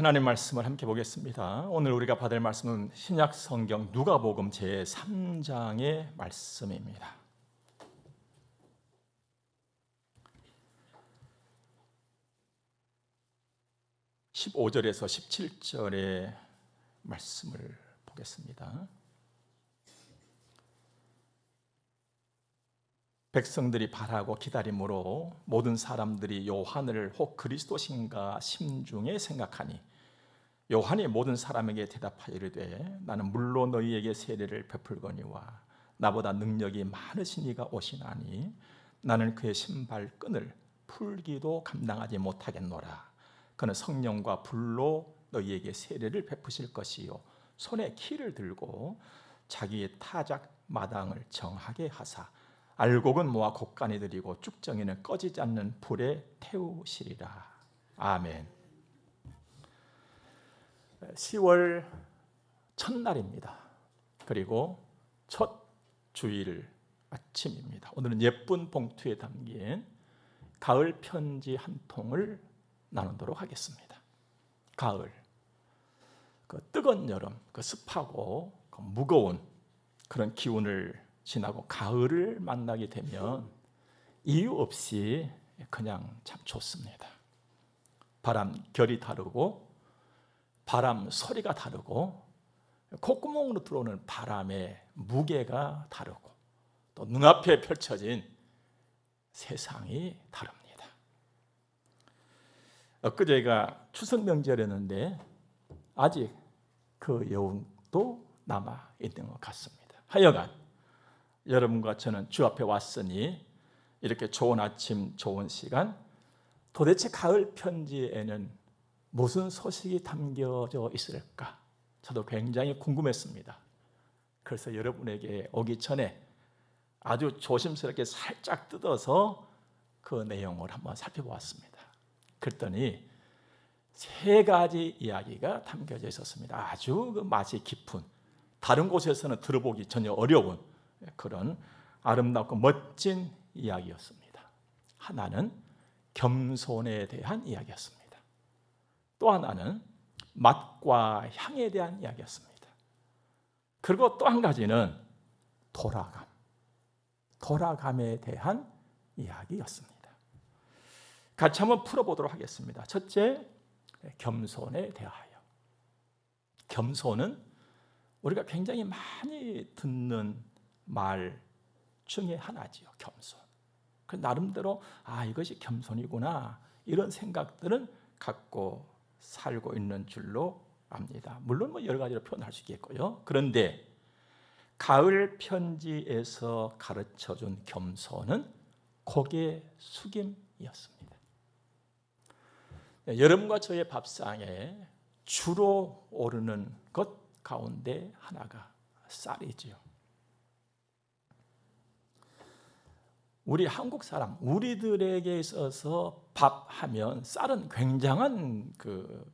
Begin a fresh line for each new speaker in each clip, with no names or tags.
하나님 말씀을 함께 보겠습니다. 오늘 우리가 받을 말씀은 신약 성경 누가복음 제3장의 말씀입니다. 15절에서 17절의 말씀을 보겠습니다. 백성들이 바라고 기다림으로 모든 사람들이 요한을 혹 그리스도신가 심중에 생각하니 요한이 모든 사람에게 대답하여 이르되 나는 물로 너희에게 세례를 베풀거니와 나보다 능력이 많으신 이가 오시나니 나는 그의 신발끈을 풀기도 감당하지 못하겠노라. 그는 성령과 불로 너희에게 세례를 베푸실 것이요 손에 키를 들고 자기의 타작 마당을 정하게 하사 알곡은 모아 곡간에 들이고 쭉정이는 꺼지지 않는 불에 태우시리라. 아멘. 10월 첫날입니다. 그리고 첫 주일 아침입니다. 오늘은 예쁜 봉투에 담긴 가을 편지 한 통을 나누도록 하겠습니다. 가을, 그 뜨거운 여름, 그 습하고 그 무거운 그런 기운을 지나고 가을을 만나게 되면 이유 없이 그냥 참 좋습니다. 바람 결이 다르고 바람 소리가 다르고 콧구멍으로 들어오는 바람의 무게가 다르고 또 눈앞에 펼쳐진 세상이 다릅니다. 엊그제가 추석 명절이었는데 아직 그 여운도 남아 있는 것 같습니다. 하여간 여러분과 저는 주 앞에 왔으니 이렇게 좋은 아침, 좋은 시간, 도대체 가을 편지에는 무슨 소식이 담겨져 있을까? 저도 굉장히 궁금했습니다. 그래서 여러분에게 오기 전에 아주 조심스럽게 살짝 뜯어서 그 내용을 한번 살펴보았습니다. 그랬더니 3가지 이야기가 담겨져 있었습니다. 아주 그 맛이 깊은, 다른 곳에서는 들어보기 전혀 어려운 그런 아름답고 멋진 이야기였습니다. 하나는 겸손에 대한 이야기였습니다. 또 하나는 맛과 향에 대한 이야기였습니다. 그리고 또 한 가지는 돌아감에 대한 이야기였습니다. 같이 한번 풀어보도록 하겠습니다. 첫째, 겸손에 대하여. 겸손은 우리가 굉장히 많이 듣는 말 중에 하나지요. 겸손. 그 나름대로 이것이 겸손이구나 이런 생각들은 갖고 살고 있는 줄로 압니다. 물론 여러 가지로 표현할 수 있겠고요. 그런데 가을 편지에서 가르쳐준 겸손은 고개 숙임이었습니다. 여러분과 저의 밥상에 주로 오르는 것 가운데 하나가 쌀이지요. 우리 한국 사람, 우리들에게 있어서 밥하면 쌀은 굉장한 그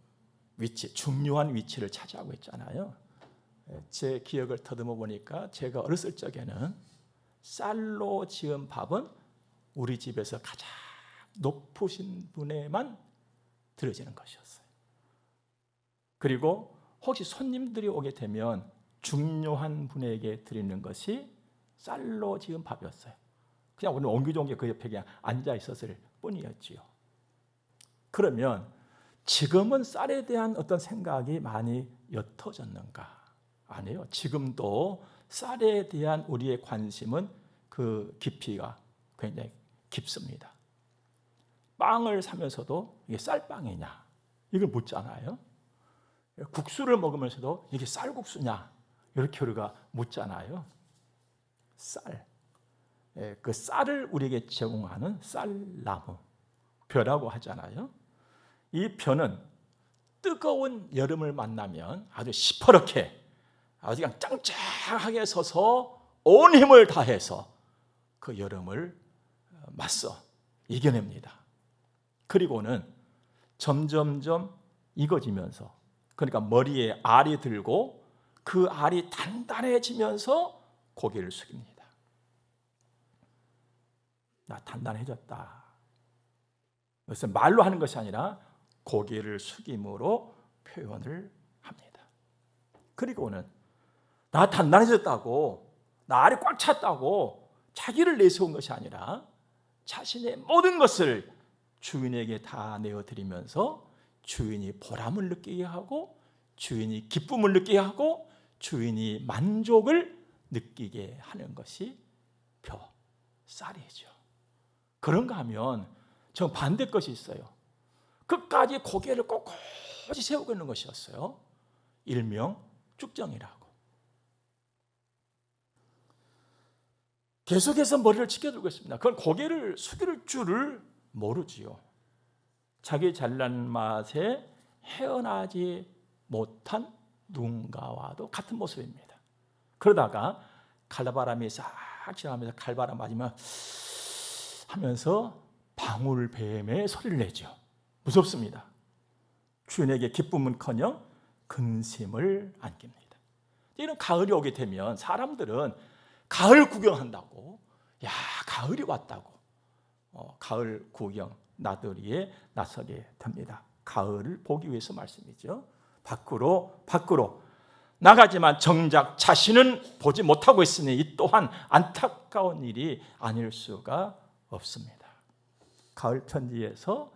위치, 중요한 위치를 차지하고 있잖아요. 제 기억을 더듬어 보니까 제가 어렸을 적에는 쌀로 지은 밥은 우리 집에서 가장 높으신 분에만 드려지는 것이었어요. 그리고 혹시 손님들이 오게 되면 중요한 분에게 드리는 것이 쌀로 지은 밥이었어요. 그냥 오늘 옹기종기 그 옆에 그냥 앉아 있었을 뿐이었지요. 그러면 지금은 쌀에 대한 어떤 생각이 많이 옅어졌는가? 아니에요. 지금도 쌀에 대한 우리의 관심은 그 깊이가 굉장히 깊습니다. 빵을 사면서도 이게 쌀빵이냐? 이걸 묻잖아요. 국수를 먹으면서도 이게 쌀국수냐? 이렇게 우리가 묻잖아요. 쌀. 그 쌀을 우리에게 제공하는 쌀나무, 벼라고 하잖아요. 이 벼는 뜨거운 여름을 만나면 아주 시퍼렇게 아주 그냥 짱짱하게 서서 온 힘을 다해서 그 여름을 맞서 이겨냅니다. 그리고는 점점점 익어지면서, 그러니까 머리에 알이 들고 그 알이 단단해지면서 고개를 숙입니다. 나 단단해졌다. 그것은 말로 하는 것이 아니라 고개를 숙임으로 표현을 합니다. 그리고는 나 단단해졌다고, 나 알이 꽉 찼다고 자기를 내세운 것이 아니라 자신의 모든 것을 주인에게 다 내어드리면서 주인이 보람을 느끼게 하고, 주인이 기쁨을 느끼게 하고, 주인이 만족을 느끼게 하는 것이 벼살이죠. 그런가 하면 정 반대 것이 있어요. 끝까지 고개를 꼿꼿이 세우고 있는 것이었어요. 일명 쭉정이라고. 계속해서 머리를 치켜들고 있습니다. 그건 고개를 숙일 줄을 모르지요. 자기 잘난 맛에 헤어나지 못한 누군가와도 같은 모습입니다. 그러다가 칼바람이 싹 지나가면서 칼바람 맞으면 하면서 방울뱀의 소리를 내죠. 무섭습니다. 주인에게 기쁨은커녕 근심을 안깁니다. 이런 가을이 오게 되면 사람들은 가을 구경한다고, 야, 가을이 왔다고 가을 구경 나들이에 나서게 됩니다. 가을을 보기 위해서 말씀이죠. 밖으로 나가지만 정작 자신은 보지 못하고 있으니 이 또한 안타까운 일이 아닐 수가 없습니다. 가을 편지에서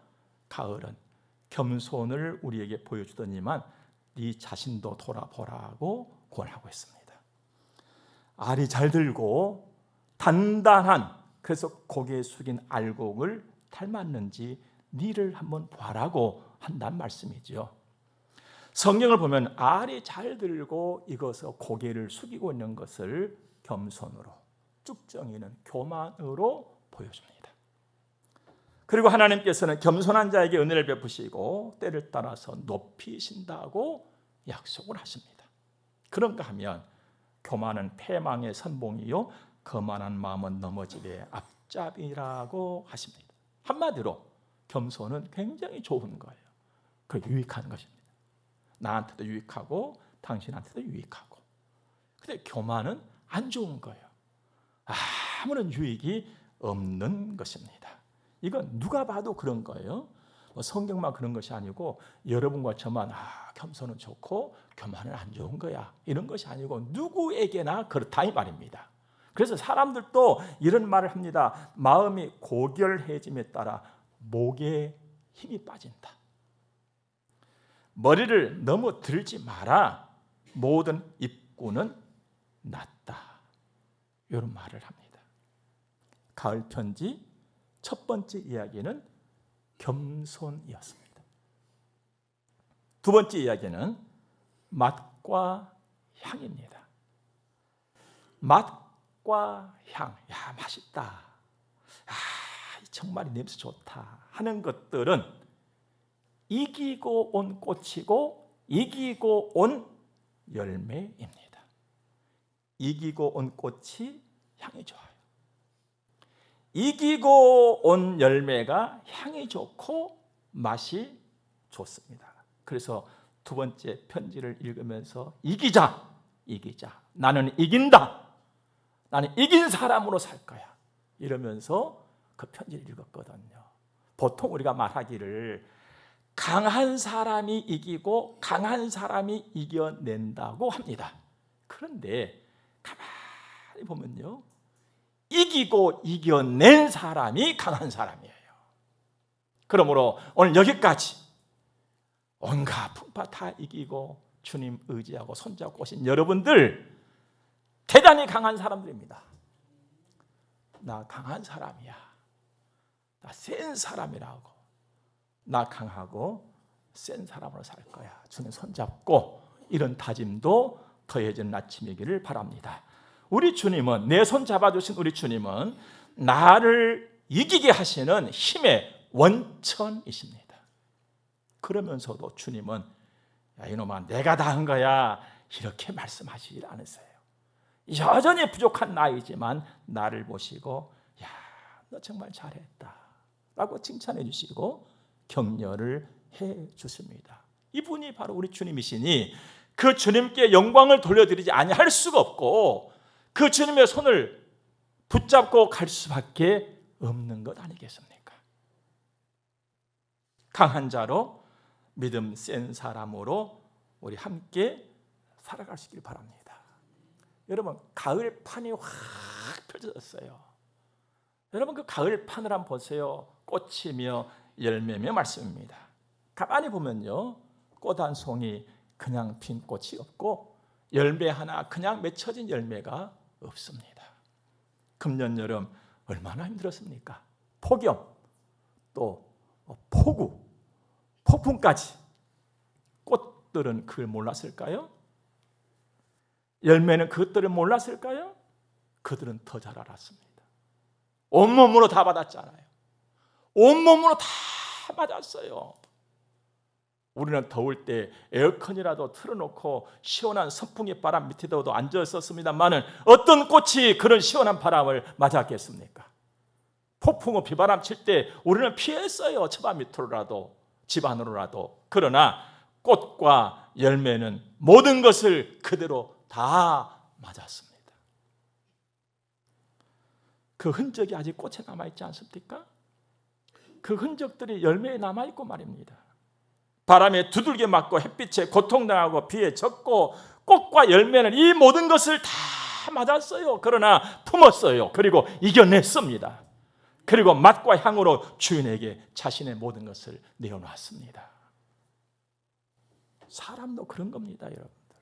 가을은 겸손을 우리에게 보여주더니만 네 자신도 돌아보라고 권하고 있습니다. 알이 잘 들고 단단한, 그래서 고개 숙인 알곡을 닮았는지 니를 한번 봐라고 한다는 말씀이죠. 성경을 보면 알이 잘 들고 익어서 고개를 숙이고 있는 것을 겸손으로, 쭉정이는 교만으로 보여줍니다. 그리고 하나님께서는 겸손한 자에게 은혜를 베푸시고 때를 따라서 높이신다고 약속을 하십니다. 그런가 하면 교만은 패망의 선봉이요 거만한 마음은 넘어짐의 앞잡이라고 하십니다. 한마디로 겸손은 굉장히 좋은 거예요. 그 유익한 것입니다. 나한테도 유익하고 당신한테도 유익하고. 근데 교만은 안 좋은 거예요. 아무런 유익이 없는 것입니다. 이건 누가 봐도 그런 거예요. 성경만 그런 것이 아니고 여러분과 저만 겸손은 좋고 교만은 안 좋은 거야, 이런 것이 아니고 누구에게나 그렇다 이 말입니다. 그래서 사람들도 이런 말을 합니다. 마음이 고결해짐에 따라 목에 힘이 빠진다. 머리를 너무 들지 마라. 모든 입구는 낮다. 이런 말을 합니다. 가을 편지 첫 번째 이야기는 겸손이었습니다. 두 번째 이야기는 맛과 향입니다. 맛과 향, 야 맛있다, 정말 이 냄새 좋다 하는 것들은 이기고 온 꽃이고 이기고 온 열매입니다. 이기고 온 꽃이 향이 좋아요. 이기고 온 열매가 향이 좋고 맛이 좋습니다. 그래서 두 번째 편지를 읽으면서 이기자. 나는 이긴다. 나는 이긴 사람으로 살 거야. 이러면서 그 편지를 읽었거든요. 보통 우리가 말하기를 강한 사람이 이기고 강한 사람이 이겨낸다고 합니다. 그런데 가만히 보면요, 이기고 이겨낸 사람이 강한 사람이에요. 그러므로 오늘 여기까지 온갖 풍파 다 이기고 주님 의지하고 손잡고 오신 여러분들 대단히 강한 사람들입니다. 나 강한 사람이야. 나 센 사람이라고. 나 강하고 센 사람으로 살 거야. 주님 손잡고 이런 다짐도 더해지는 아침이기를 바랍니다. 우리 주님은, 내 손 잡아주신 우리 주님은 나를 이기게 하시는 힘의 원천이십니다. 그러면서도 주님은 야 이놈아 내가 다 한 거야 이렇게 말씀하시질 않으세요. 여전히 부족한 나이지만 나를 보시고 야 너 정말 잘했다 라고 칭찬해 주시고 격려를 해 주십니다. 이분이 바로 우리 주님이시니 그 주님께 영광을 돌려드리지 아니할 수가 없고 그 주님의 손을 붙잡고 갈 수밖에 없는 것 아니겠습니까? 강한 자로 믿음 센 사람으로 우리 함께 살아갈 수 있길 바랍니다. 여러분, 가을판이 확 펼쳐졌어요. 여러분, 그 가을판을 한번 보세요. 꽃이며 열매며 말씀입니다. 가만히 보면요, 꽃 한 송이 그냥 핀 꽃이 없고 열매 하나 그냥 맺혀진 열매가 없습니다. 금년 여름 얼마나 힘들었습니까? 폭염, 또 폭우, 폭풍까지. 꽃들은 그걸 몰랐을까요? 열매는 그것들을 몰랐을까요? 그들은 더 잘 알았습니다. 온몸으로 다 받았잖아요. 온몸으로 다 맞았어요. 우리는 더울 때 에어컨이라도 틀어놓고 시원한 선풍기 바람 밑에도 앉아 있었습니다만은 어떤 꽃이 그런 시원한 바람을 맞았겠습니까? 폭풍우 비바람 칠 때 우리는 피했어요. 처마 밑으로라도 집 안으로라도. 그러나 꽃과 열매는 모든 것을 그대로 다 맞았습니다. 그 흔적이 아직 꽃에 남아있지 않습니까? 그 흔적들이 열매에 남아있고 말입니다. 바람에 두들겨 맞고 햇빛에 고통당하고 비에 젖고 꽃과 열매는 이 모든 것을 다 맞았어요. 그러나 품었어요. 그리고 이겨냈습니다. 그리고 맛과 향으로 주인에게 자신의 모든 것을 내어놨습니다. 사람도 그런 겁니다, 여러분들.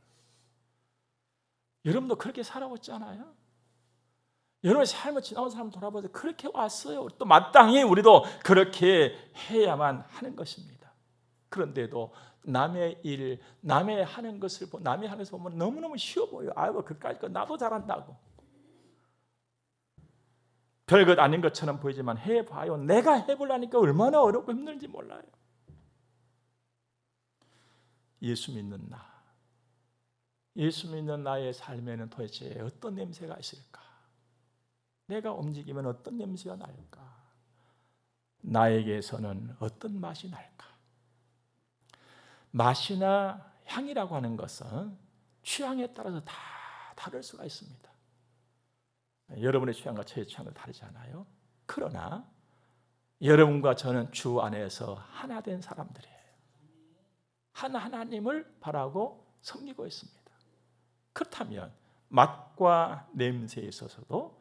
여러분도 그렇게 살아왔잖아요. 여러분의 삶을 지나온 사람 돌아보세요. 그렇게 왔어요. 또 마땅히 우리도 그렇게 해야만 하는 것입니다. 그런데도 남의 일, 남의 하는 것을 보면 너무너무 쉬워 보여요. 아이고, 그까짓 거 나도 잘한다고. 별것 아닌 것처럼 보이지만 해봐요. 내가 해보려니까 얼마나 어렵고 힘든지 몰라요. 예수 믿는 나, 예수 믿는 나의 삶에는 도대체 어떤 냄새가 있을까? 내가 움직이면 어떤 냄새가 날까? 나에게서는 어떤 맛이 날까? 맛이나 향이라고 하는 것은 취향에 따라서 다 다를 수가 있습니다. 여러분의 취향과 제 취향은 다르잖아요. 그러나 여러분과 저는 주 안에서 하나 된 사람들이에요. 한 하나님을 바라고 섬기고 있습니다. 그렇다면 맛과 냄새에 있어서도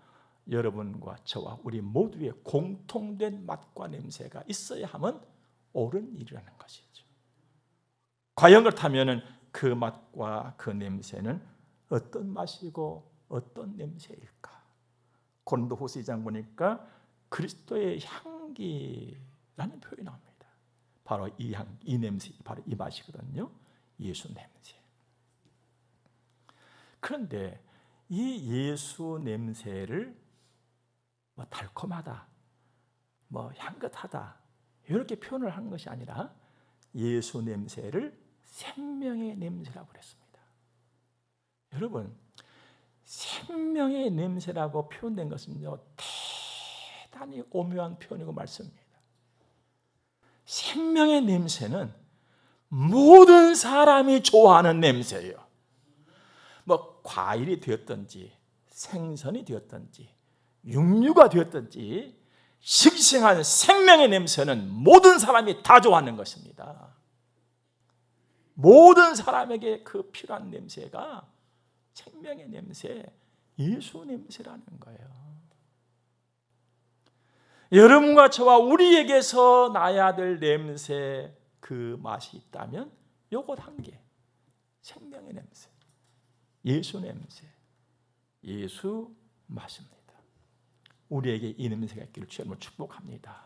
여러분과 저와 우리 모두의 공통된 맛과 냄새가 있어야 하면 옳은 일이라는 것이죠. 과연 그렇다면 그 맛과 그 냄새는 어떤 맛이고 어떤 냄새일까? 고린도후서 2장 보니까 그리스도의 향기라는 표현이 나옵니다. 바로 이 냄새, 바로 이 맛이거든요. 예수 냄새. 그런데 이 예수 냄새를 달콤하다, 향긋하다 이렇게 표현을 한 것이 아니라 예수 냄새를 생명의 냄새라고 그랬습니다. 여러분, 생명의 냄새라고 표현된 것은요, 대단히 오묘한 표현이고 말씀입니다. 생명의 냄새는 모든 사람이 좋아하는 냄새예요. 과일이 되었든지 생선이 되었든지 육류가 되었든지 싱싱한 생명의 냄새는 모든 사람이 다 좋아하는 것입니다. 모든 사람에게 그 필요한 냄새가 생명의 냄새, 예수 냄새라는 거예요. 여러분과 저와 우리에게서 나야 될 냄새, 그 맛이 있다면 요것 한 개, 생명의 냄새, 예수 냄새, 예수 맛입니다. 우리에게 이 냄새가 있기를 주님을 축복합니다.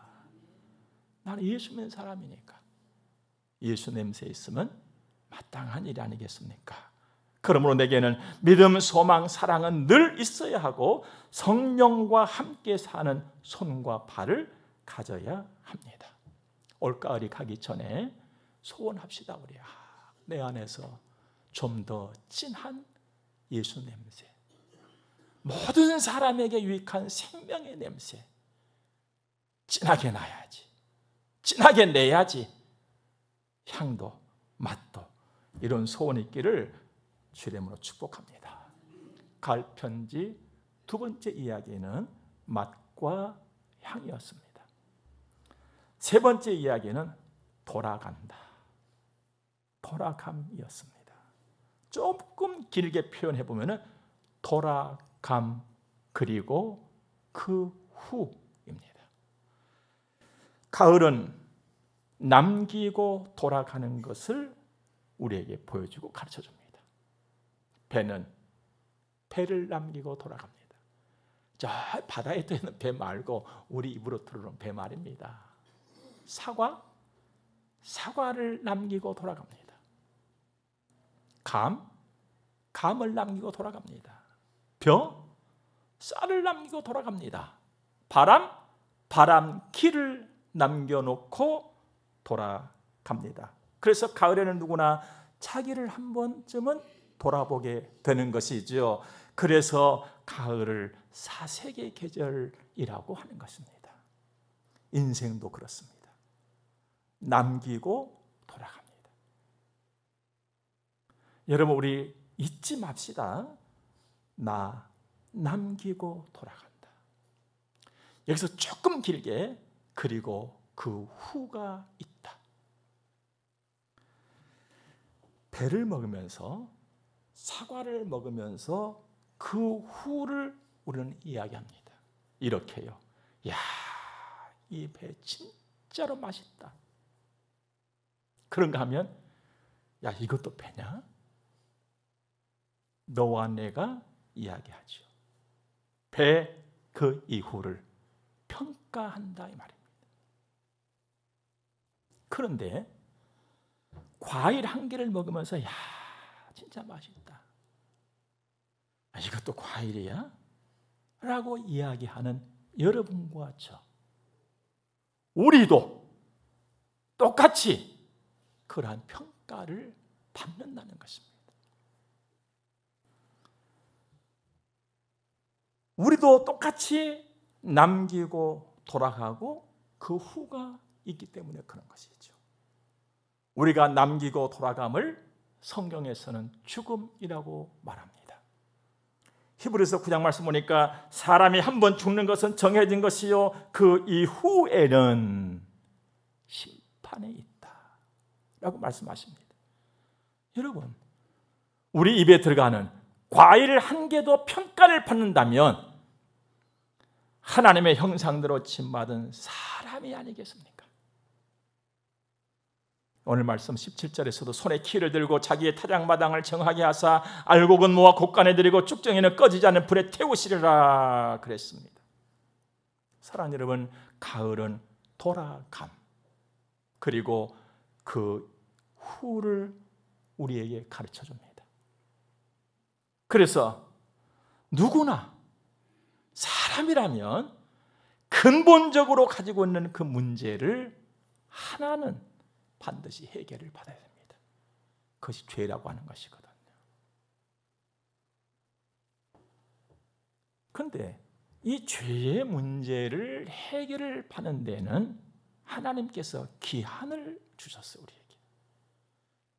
나는 예수 믿는 사람이니까 예수 냄새 있으면 마땅한 일이 아니겠습니까? 그러므로 내게는 믿음, 소망, 사랑은 늘 있어야 하고 성령과 함께 사는 손과 발을 가져야 합니다. 올가을이 가기 전에 소원합시다. 우리 내 안에서 좀 더 진한 예수 냄새, 모든 사람에게 유익한 생명의 냄새 진하게 나야지, 진하게 내야지. 향도 맛도 이런 소원이 있기를 주님으로 축복합니다. 가을 편지 두 번째 이야기는 맛과 향이었습니다. 세 번째 이야기는 돌아간다. 돌아감이었습니다. 조금 길게 표현해 보면은 돌아감 그리고 그 후입니다. 가을은 남기고 돌아가는 것을 우리에게 보여주고 가르쳐 줍니다. 배는 배를 남기고 돌아갑니다. 저 바다에 떠 있는 배 말고 우리 입으로 들어오는 배 말입니다. 사과를 남기고 돌아갑니다. 감을 남기고 돌아갑니다. 쌀을 남기고 돌아갑니다. 바람기를 남겨놓고 돌아갑니다. 그래서 가을에는 누구나 자기를 한 번쯤은 돌아보게 되는 것이죠. 그래서 가을을 사색의 계절이라고 하는 것입니다. 인생도 그렇습니다. 남기고 돌아갑니다. 여러분, 우리 잊지 맙시다. 나 남기고 돌아간다. 여기서 조금 길게 그리고 그 후가 있다. 배를 먹으면서 사과를 먹으면서 그 후를 우리는 이야기합니다. 이렇게요. 야, 이 배 진짜로 맛있다. 그런가 하면 야, 이것도 배냐? 너와 내가 이야기하죠. 배 그 이후를 평가한다 이 말입니다. 그런데 과일 한 개를 먹으면서 야, 진짜 맛있다. 이것도 과일이야? 라고 이야기하는 여러분과 저, 우리도 똑같이 그러한 평가를 받는다는 것입니다. 우리도 똑같이 남기고 돌아가고 그 후가 있기 때문에 그런 것이죠. 우리가 남기고 돌아감을 성경에서는 죽음이라고 말합니다. 히브리서 9장 말씀 보니까 사람이 한 번 죽는 것은 정해진 것이요 그 이후에는 심판에 있다 라고 말씀하십니다. 여러분, 우리 입에 들어가는 과일 한 개도 평가를 받는다면 하나님의 형상대로 짓받은 사람이 아니겠습니까? 오늘 말씀 17절에서도 손에 키를 들고 자기의 타작마당을 정하게 하사 알곡은 모아 곡간에 들이고 쭉정이는 꺼지지 않는 불에 태우시리라 그랬습니다. 사랑하는 여러분, 가을은 돌아감 그리고 그 후를 우리에게 가르쳐 줍니다. 그래서 누구나 사람이라면 근본적으로 가지고 있는 그 문제를 하나는 반드시 해결을 받아야 됩니다. 그것이 죄라고 하는 것이거든요. 그런데 이 죄의 문제를 해결을 받는 데는 하나님께서 기한을 주셨어요, 우리에게.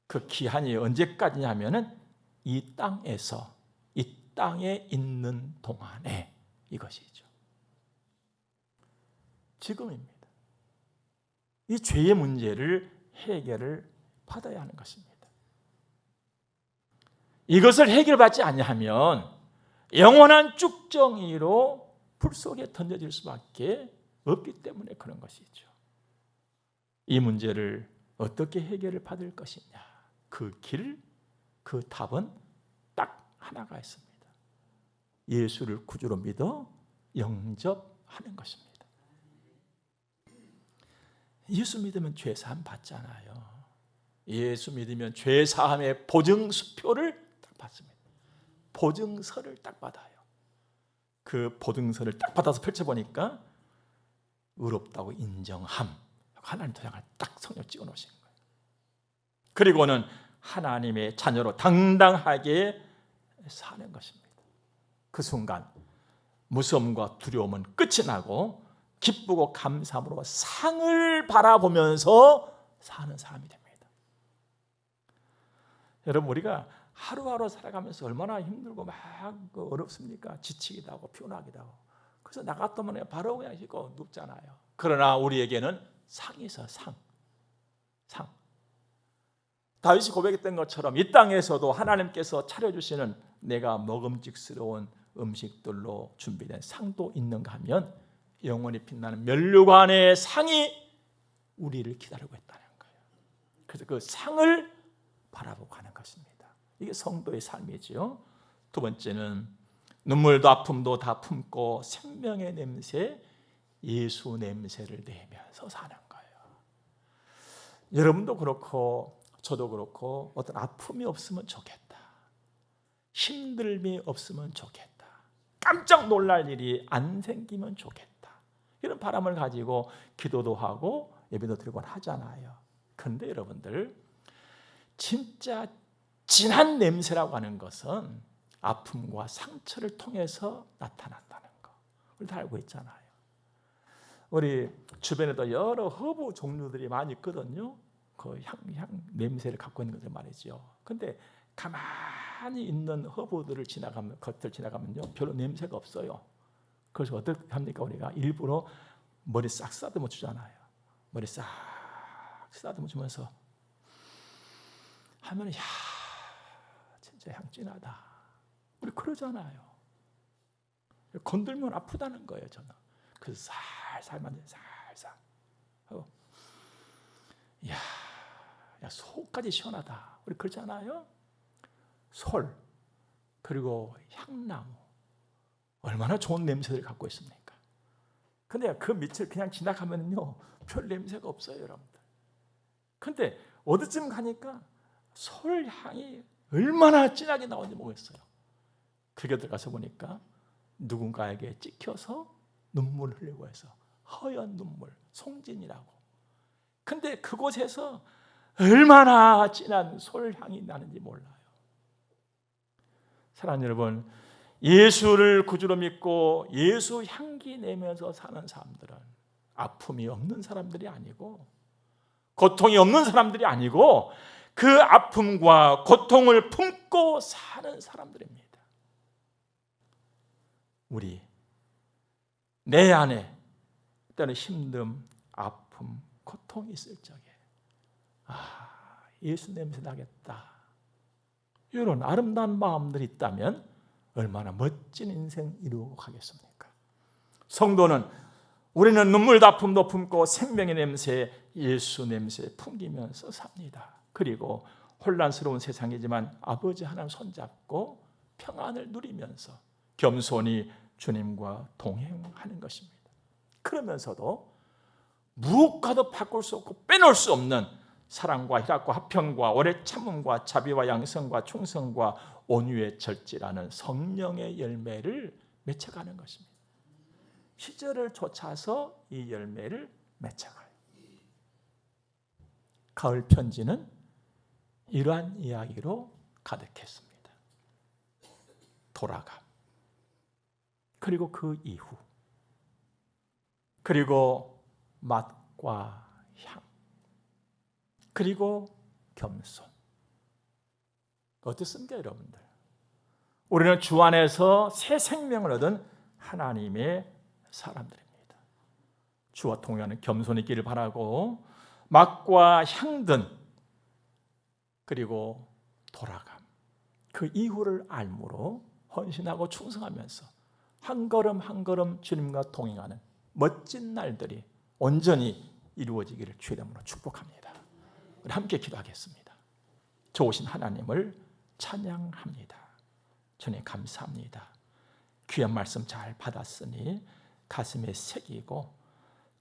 그 기한이 언제까지냐면은 이 땅에서, 이 땅에 있는 동안에 이것이죠. 지금입니다. 이 죄의 문제를 해결을 받아야 하는 것입니다. 이것을 해결받지 않냐면 영원한 쭉정이로 불 속에 던져질 수밖에 없기 때문에 그런 것이죠. 이 문제를 어떻게 해결을 받을 것이냐, 그 길, 그 답은 딱 하나가 있습니다. 예수를 구주로 믿어 영접하는 것입니다. 예수 믿으면 죄사함 받잖아요. 예수 믿으면 죄사함의 보증수표를 딱 받습니다. 보증서를 딱 받아요. 그 보증서를 딱 받아서 펼쳐보니까 의롭다고 인정함, 하나님 도장을 딱 성령 찍어 놓으신 거예요. 그리고는 하나님의 자녀로 당당하게 사는 것입니다. 그 순간 무서움과 두려움은 끝이 나고 기쁘고 감사함으로 상을 바라보면서 사는 사람이 됩니다. 여러분, 우리가 하루하루 살아가면서 얼마나 힘들고 막 어렵습니까? 지치기도 하고 피곤하기도 하고. 그래서 나갔더니 바로 그냥 쉬고 눕잖아요. 그러나 우리에게는 상이 있어요. 상. 다윗이 고백했던 것처럼 이 땅에서도 하나님께서 차려주시는 내가 먹음직스러운 음식들로 준비된 상도 있는가 하면 영원히 빛나는 면류관의 상이 우리를 기다리고 있다는 거예요. 그래서 그 상을 바라보고 가는 것입니다. 이게 성도의 삶이지요. 두 번째는 눈물도 아픔도 다 품고 생명의 냄새, 예수 냄새를 내면서 사는 거예요. 여러분도 그렇고 저도 그렇고 어떤 아픔이 없으면 좋겠다. 힘듦이 없으면 좋겠다. 깜짝 놀랄 일이 안 생기면 좋겠다. 이런 바람을 가지고 기도도 하고 예배도 드리곤 하잖아요. 그런데 여러분들, 진짜 진한 냄새라고 하는 것은 아픔과 상처를 통해서 나타난다는 거, 우리 다 알고 있잖아요. 우리 주변에도 여러 허브 종류들이 많이 있거든요. 그 향 냄새를 갖고 있는 것들 말이죠. 근데 가만히 있는 허브들을 지나가면, 겉을 지나가면요, 별로 냄새가 없어요. 그래서 어떻게 합니까? 우리가 일부러 머리 싹 쓰다듬어 주잖아요. 머리 싹 쓰다듬어 주면서 하면, 야, 진짜 향 진하다. 우리 그러잖아요. 건들면 아프다는 거예요, 저는. 그래서 살살 만져요, 살살. 하고, 야, 속까지 시원하다. 우리 그러잖아요. 솔, 그리고 향나무, 얼마나 좋은 냄새를 갖고 있습니까? 근데 그 밑을 그냥 지나가면요, 별 냄새가 없어요, 여러분들. 근데 어디쯤 가니까 솔 향이 얼마나 진하게 나오는지 모르겠어요. 그게 들어가서 보니까 누군가에게 찍혀서 눈물을 흘리고 해서 허연 눈물, 송진이라고. 근데 그곳에서 얼마나 진한 솔향이 나는지 몰라요. 사랑하는 여러분, 예수를 구주로 믿고 예수 향기 내면서 사는 사람들은 아픔이 없는 사람들이 아니고, 고통이 없는 사람들이 아니고, 그 아픔과 고통을 품고 사는 사람들입니다. 우리 내 안에 때는 힘듦, 아픔, 고통이 있을 적에 예수 냄새 나겠다, 이런 아름다운 마음들이 있다면 얼마나 멋진 인생 이루고 가겠습니까? 성도는, 우리는 눈물도 아픔도 품고 생명의 냄새, 예수 냄새 풍기면서 삽니다. 그리고 혼란스러운 세상이지만 아버지 하나님 손잡고 평안을 누리면서 겸손히 주님과 동행하는 것입니다. 그러면서도 무엇과도 바꿀 수 없고 빼놓을 수 없는 사랑과 희락과 화평과 오래 참음과 자비와 양성과 충성과 온유의 절제라는 성령의 열매를 맺혀가는 것입니다. 시절을 쫓아서 이 열매를 맺혀가요. 가을 편지는 이러한 이야기로 가득했습니다. 돌아감, 그리고 그 이후, 그리고 맛과 향, 그리고 겸손. 어떻습니까, 여러분들? 우리는 주 안에서 새 생명을 얻은 하나님의 사람들입니다. 주와 동행하는 겸손이 있기를 바라고, 맛과 향든, 그리고 돌아감, 그 이후를 알므로 헌신하고 충성하면서 한 걸음 한 걸음 주님과 동행하는 멋진 날들이 온전히 이루어지기를 주의 이름으로 축복합니다. 우리 함께 기도하겠습니다. 좋으신 하나님을 찬양합니다. 주님 감사합니다. 귀한 말씀 잘 받았으니 가슴에 새기고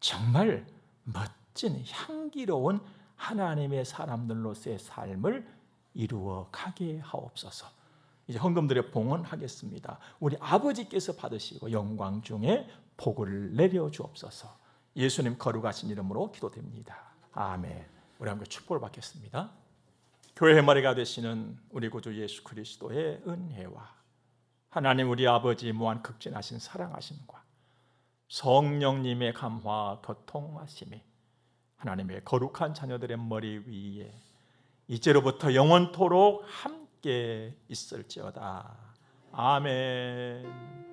정말 멋진 향기로운 하나님의 사람들로서의 삶을 이루어 가게 하옵소서. 이제 헌금드려 봉헌하겠습니다. 우리 아버지께서 받으시고 영광 중에 복을 내려 주옵소서. 예수님 거룩하신 이름으로 기도드립니다. 아멘. 우리 함께 축복을 받겠습니다. 교회의 머리가 되시는 우리 구주 예수 그리스도의 은혜와 하나님 우리 아버지 무한 극진하신 사랑하심과 성령님의 감화 교통하심이 하나님의 거룩한 자녀들의 머리 위에 이제로부터 영원토록 함께 있을지어다. 아멘.